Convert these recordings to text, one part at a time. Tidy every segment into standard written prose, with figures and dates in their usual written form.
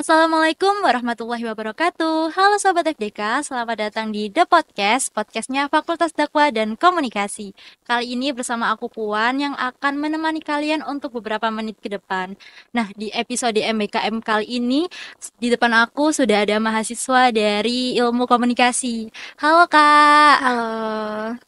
Assalamualaikum warahmatullahi wabarakatuh. Halo Sobat FDK, selamat datang di The Podcast, podcastnya Fakultas Dakwah dan Komunikasi. Kali ini bersama aku Puan yang akan menemani kalian untuk beberapa menit ke depan. Nah, di episode MBKM kali ini, di depan aku sudah ada mahasiswa dari Ilmu Komunikasi. Halo Kak. Halo.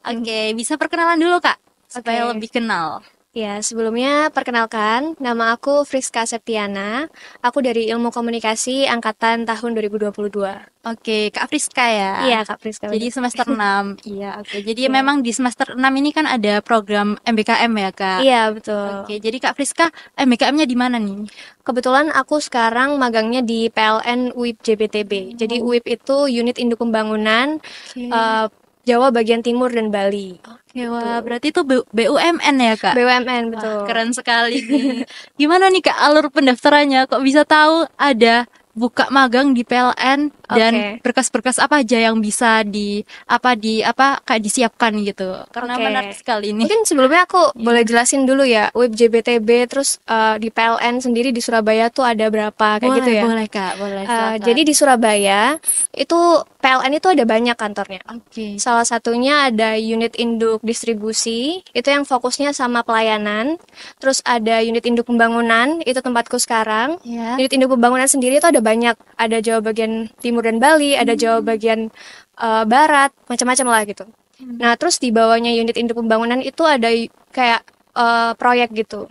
Oke, bisa perkenalan dulu Kak, supaya Oke. lebih kenal. Ya, sebelumnya perkenalkan, nama aku Friska Septiana. Aku dari Ilmu Komunikasi angkatan tahun 2022. Oke, Kak Friska ya. Iya, Kak Friska Jadi benar. semester 6. Iya, oke. Jadi Iya. memang di semester 6 ini kan ada program MBKM ya, Kak. Iya, betul. Oke, jadi Kak Friska MBKM-nya di mana nih? Kebetulan aku sekarang magangnya di PLN UIP JBTB. Jadi Oh, UIP itu Unit Induk Pembangunan oke. Jawa bagian Timur dan Bali. Oke, wah, Tuh. berarti itu BUMN ya, Kak? BUMN Wah, betul. keren sekali nih. Gimana nih, Kak, alur pendaftarannya? Kok bisa tahu ada buka magang di PLN dan Oke. berkas-berkas apa aja yang bisa di apa kayak disiapkan gitu? Karena menarik Oke. sekali nih. Mungkin sebelumnya aku boleh Iya. jelasin dulu ya, UIP JBTB terus di PLN sendiri di Surabaya tuh ada berapa kayak gitu Boleh, ya. boleh Kak, boleh silakan. Jadi di Surabaya itu PLN itu ada banyak kantornya. Oke. Salah satunya ada unit induk distribusi, itu yang fokusnya sama pelayanan. Terus ada unit induk pembangunan, itu tempatku sekarang. Ya. Unit induk pembangunan sendiri itu ada banyak, ada Jawa bagian Timur dan Bali, ada Jawa bagian Barat, macam-macam lah gitu. Nah, terus di bawahnya unit induk pembangunan itu ada kayak proyek gitu.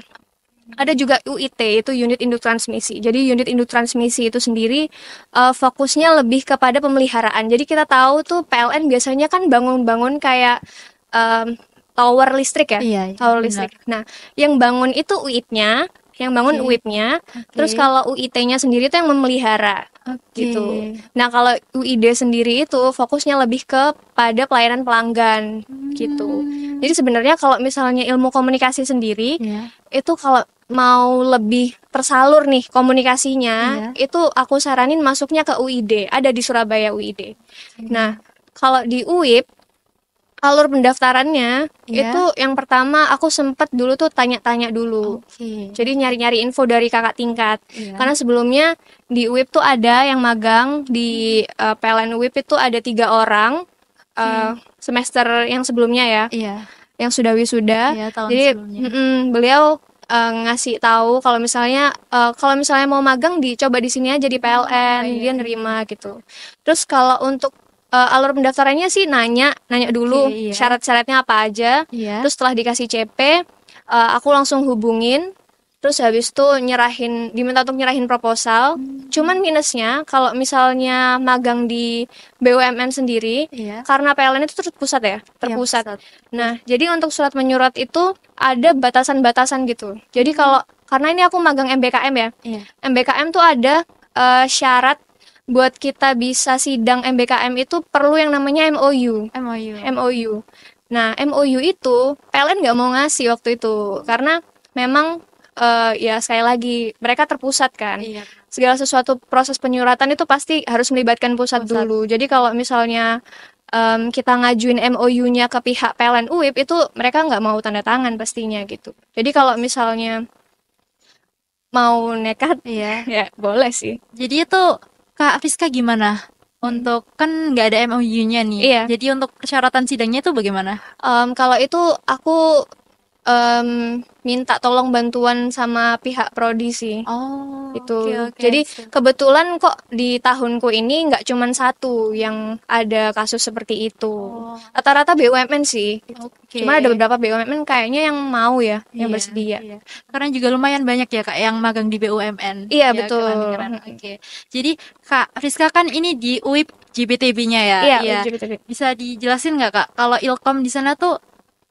Ada juga UIT, itu unit induk transmisi. Jadi unit induk transmisi itu sendiri fokusnya lebih kepada pemeliharaan. Jadi kita tahu tuh PLN biasanya kan bangun-bangun kayak em, tower listrik ya, Iya, iya, tower benar. listrik. Nah, yang bangun itu UIT-nya, yang bangun Oke. UIP-nya. Terus Oke. kalau UIT-nya sendiri itu yang memelihara Oke. gitu. Nah, kalau UID sendiri itu fokusnya lebih kepada pelayanan pelanggan gitu. Hmm. Jadi sebenarnya kalau misalnya ilmu komunikasi sendiri Ya. itu kalau mau lebih tersalur nih komunikasinya, Iya. itu aku saranin masuknya ke UID, ada di Surabaya UID. Oke. Nah, kalau di UIP, alur pendaftarannya itu Ya. yang pertama aku sempet dulu tuh tanya-tanya dulu. Oke. Jadi nyari-nyari info dari kakak tingkat. Iya. Karena sebelumnya di UIP tuh ada yang magang di PLN UIP itu ada 3 orang Oke. semester yang sebelumnya ya, Iya. yang sudah wisuda. Iya, tahun Jadi sebelumnya. beliau ngasih tahu kalau misalnya mau magang dicoba di sini aja di Oh, PLN, iya, dia iya. nerima gitu. Terus kalau untuk alur pendaftarannya sih nanya Oke, dulu iya. syarat-syaratnya apa aja. Iya. Terus setelah dikasih CP, aku langsung hubungin. Terus habis itu diminta untuk nyerahin proposal. Cuman minusnya kalau misalnya magang di BUMN sendiri, Iya. karena PLN itu terpusat ya, Iya, terpusat. pusat. Betul. Nah, jadi untuk surat menyurat itu ada batasan-batasan gitu. Jadi karena ini aku magang MBKM ya, Iya. MBKM tuh ada syarat buat kita bisa sidang MBKM itu perlu yang namanya MOU. MOU. MOU. Nah, MOU itu PLN nggak mau ngasih waktu itu karena memang ya sekali lagi mereka terpusat kan. Iya. Segala sesuatu proses penyuratan itu pasti harus melibatkan pusat Pusat. dulu. Jadi kalau misalnya kita ngajuin MOU-nya ke pihak PLN UIP itu mereka nggak mau tanda tangan pastinya gitu. Jadi kalau misalnya mau nekat Iya. ya boleh sih. Jadi itu Kak Fiska gimana? Hmm. Untuk kan nggak ada MOU-nya nih. Iya, Jadi untuk persyaratan sidangnya itu bagaimana? kalau itu aku minta tolong bantuan sama pihak prodi sih. Oh, oke, Itu. oke, Jadi sip. kebetulan kok di tahunku ini nggak cuman satu yang ada kasus seperti itu. Oh, Rata-rata BUMN sih. oke. Cuman ada beberapa BUMN kayaknya yang mau ya, yang Iya, bersedia. iya. Karena juga lumayan banyak ya Kak yang magang di BUMN. Iya, Ya, keren, betul. keren. Oke. Jadi Kak Friska kan ini di UIP JBTB-nya ya. Iya, Iya. LGBT. Bisa dijelasin nggak Kak kalau Ilkom di sana tuh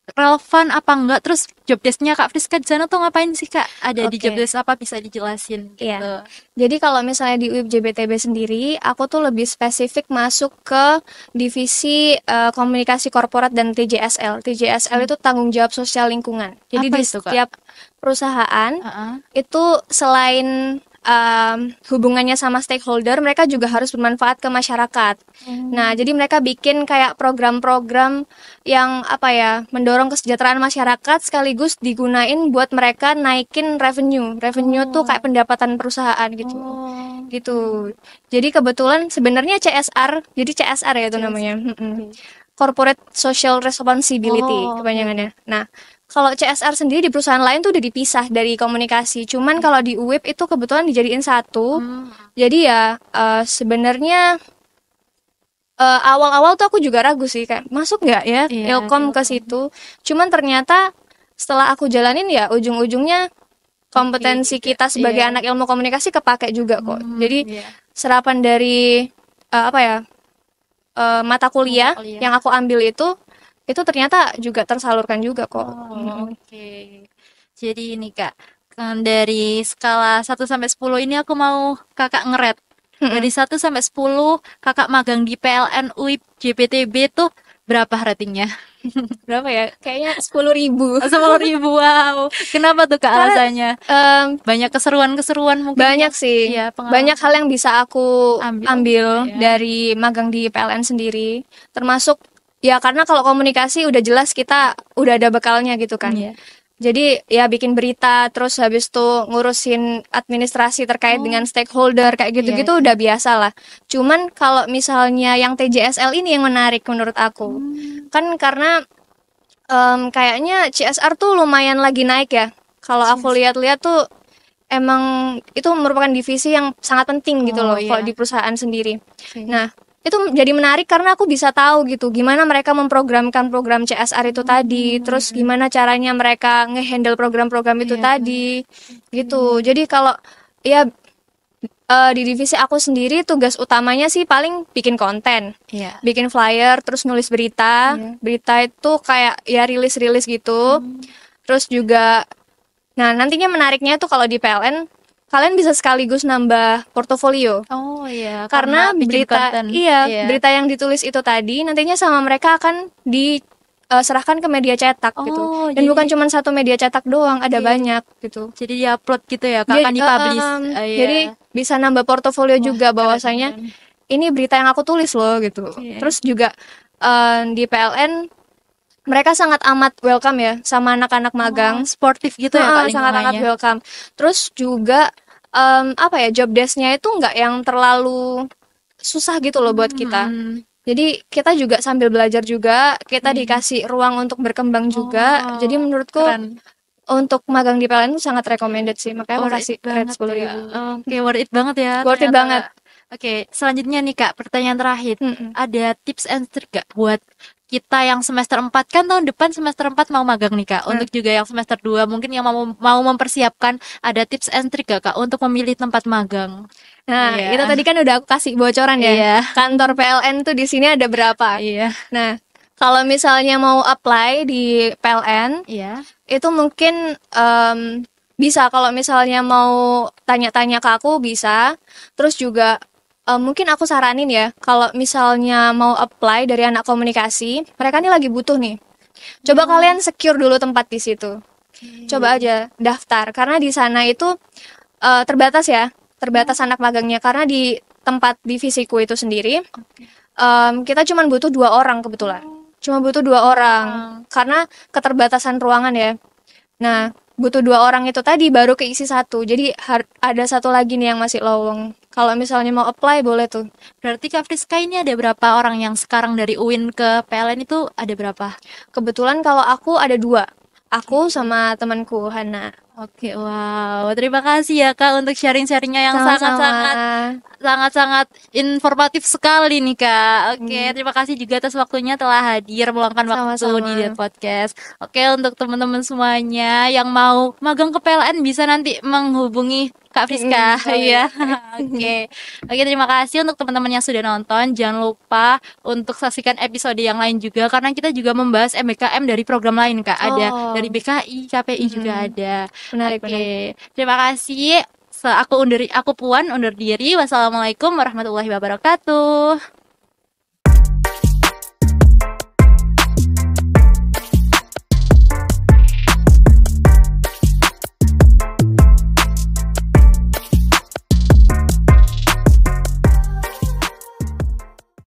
relevan apa enggak? Terus job desk-nya Kak Friska di sana tuh ngapain sih Kak? Ada di job Oke. desk apa bisa dijelasin Iya. gitu. Jadi kalau misalnya di UIP JBTB sendiri, aku tuh lebih spesifik masuk ke divisi komunikasi korporat dan TJSL. TJSL Hmm. itu tanggung jawab sosial lingkungan. Jadi Apa di itu Kak? setiap perusahaan Heeh. itu selain hubungannya sama stakeholder, mereka juga harus bermanfaat ke masyarakat. Nah, jadi mereka bikin kayak program-program yang apa ya, mendorong kesejahteraan masyarakat sekaligus digunain buat mereka naikin revenue. Revenue tuh kayak pendapatan perusahaan gitu. Gitu. Jadi kebetulan sebenarnya CSR, jadi CSR ya itu namanya. Corporate Social Responsibility kepanjangannya. Nah, kalau CSR sendiri di perusahaan lain tuh udah dipisah dari komunikasi. Cuman kalau di UIP itu kebetulan dijadiin satu. Jadi ya sebenarnya awal-awal tuh aku juga ragu sih kayak masuk nggak ya Ilkom ke situ. Cuman ternyata setelah aku jalanin ya ujung-ujungnya kompetensi kita sebagai anak ilmu komunikasi kepake juga kok. Jadi serapan dari apa ya mata kuliah yang aku ambil itu ternyata juga tersalurkan juga kok. Jadi ini Kak, dari skala 1 sampai 10 ini aku mau Kakak ngeret. Dari 1 sampai 10 Kakak magang di PLN UIP JPTB tuh berapa ratingnya? Berapa ya? Kayaknya 10.000. 10.000, wow. Kenapa tuh Kak alasannya? Banyak keseruan-keseruan mungkin. Banyak sih. Ya, banyak hal yang bisa aku ambil dari magang di PLN sendiri. Termasuk ya karena kalau komunikasi udah jelas kita udah ada bekalnya gitu kan. Jadi ya bikin berita, terus habis itu ngurusin administrasi terkait dengan stakeholder kayak gitu-gitu udah biasa lah. Cuman kalau misalnya yang TJSL ini yang menarik menurut aku, kan karena kayaknya CSR tuh lumayan lagi naik ya. Kalau aku lihat-lihat tuh emang itu merupakan divisi yang sangat penting gitu loh kalau di perusahaan sendiri. Nah, itu jadi menarik karena aku bisa tahu gitu gimana mereka memprogramkan program CSR itu tadi, terus gimana caranya mereka ngehandle program-program itu tadi gitu. Jadi kalau ya di divisi aku sendiri tugas utamanya sih paling bikin konten, bikin flyer, terus nulis berita. Berita itu kayak ya rilis-rilis gitu. Terus juga, nah nantinya menariknya tuh kalau di PLN kalian bisa sekaligus nambah portofolio. Karena berita berita yang ditulis itu tadi nantinya sama mereka akan diserahkan ke media cetak gitu. Dan bukan cuma satu media cetak doang, ada banyak gitu. Jadi diupload gitu ya, Kak, akan dipublish. Jadi bisa nambah portofolio juga bahwasanya ini berita yang aku tulis loh gitu. Terus juga di PLN mereka sangat amat welcome ya sama anak-anak magang, sportif gitu ya Kak, sangat amat welcome. Terus juga apa ya, job desk-nya itu nggak yang terlalu susah gitu loh buat kita. Jadi kita juga sambil belajar juga, kita dikasih ruang untuk berkembang juga. Jadi menurutku untuk magang di PLN itu sangat recommended sih, makanya aku kasih rate 10.000. Worth it banget ya. Worth it banget. Oke, selanjutnya nih Kak, pertanyaan terakhir. Ada tips and trick gak buat kita yang semester 4, kan tahun depan semester 4 mau magang nih Kak. Untuk juga yang semester 2 mungkin yang mau mempersiapkan, ada tips and trick gak Kak untuk memilih tempat magang? Nah, itu tadi kan udah aku kasih bocoran ya. Kantor PLN tuh di sini ada berapa? Nah, kalau misalnya mau apply di PLN, itu mungkin bisa kalau misalnya mau tanya-tanya ke aku bisa. Terus juga mungkin aku saranin ya, kalau misalnya mau apply dari anak komunikasi, mereka nih lagi butuh nih. Coba kalian secure dulu tempat di situ. Coba aja daftar, karena di sana itu terbatas ya, terbatas anak magangnya. Karena di tempat divisiku itu sendiri, kita cuma butuh 2 orang kebetulan. Cuma butuh 2 orang, karena keterbatasan ruangan ya. Nah, butuh 2 orang itu tadi baru keisi 1. Jadi ada 1 lagi nih yang masih lowong. Kalau misalnya mau apply boleh tuh. Berarti Kak Friska ini ada berapa orang yang sekarang dari UIN ke PLN itu ada berapa? Kebetulan kalau aku ada 2. Aku sama temanku Hana. Oke, wow. Terima kasih ya Kak untuk sharing-sharingnya yang sangat-sangat informatif sekali nih Kak. Oke, terima kasih juga atas waktunya telah hadir meluangkan waktu di podcast. Oke, untuk teman-teman semuanya yang mau magang ke PLN bisa nanti menghubungi Kak Friska. Iya. Oke, terima kasih untuk teman-teman yang sudah nonton. Jangan lupa untuk saksikan episode yang lain juga karena kita juga membahas MBKM dari program lain Kak. Ada dari BKI, KPI juga ada. Menarik. Terima kasih. Aku Puan undur diri. Wassalamualaikum warahmatullahi wabarakatuh.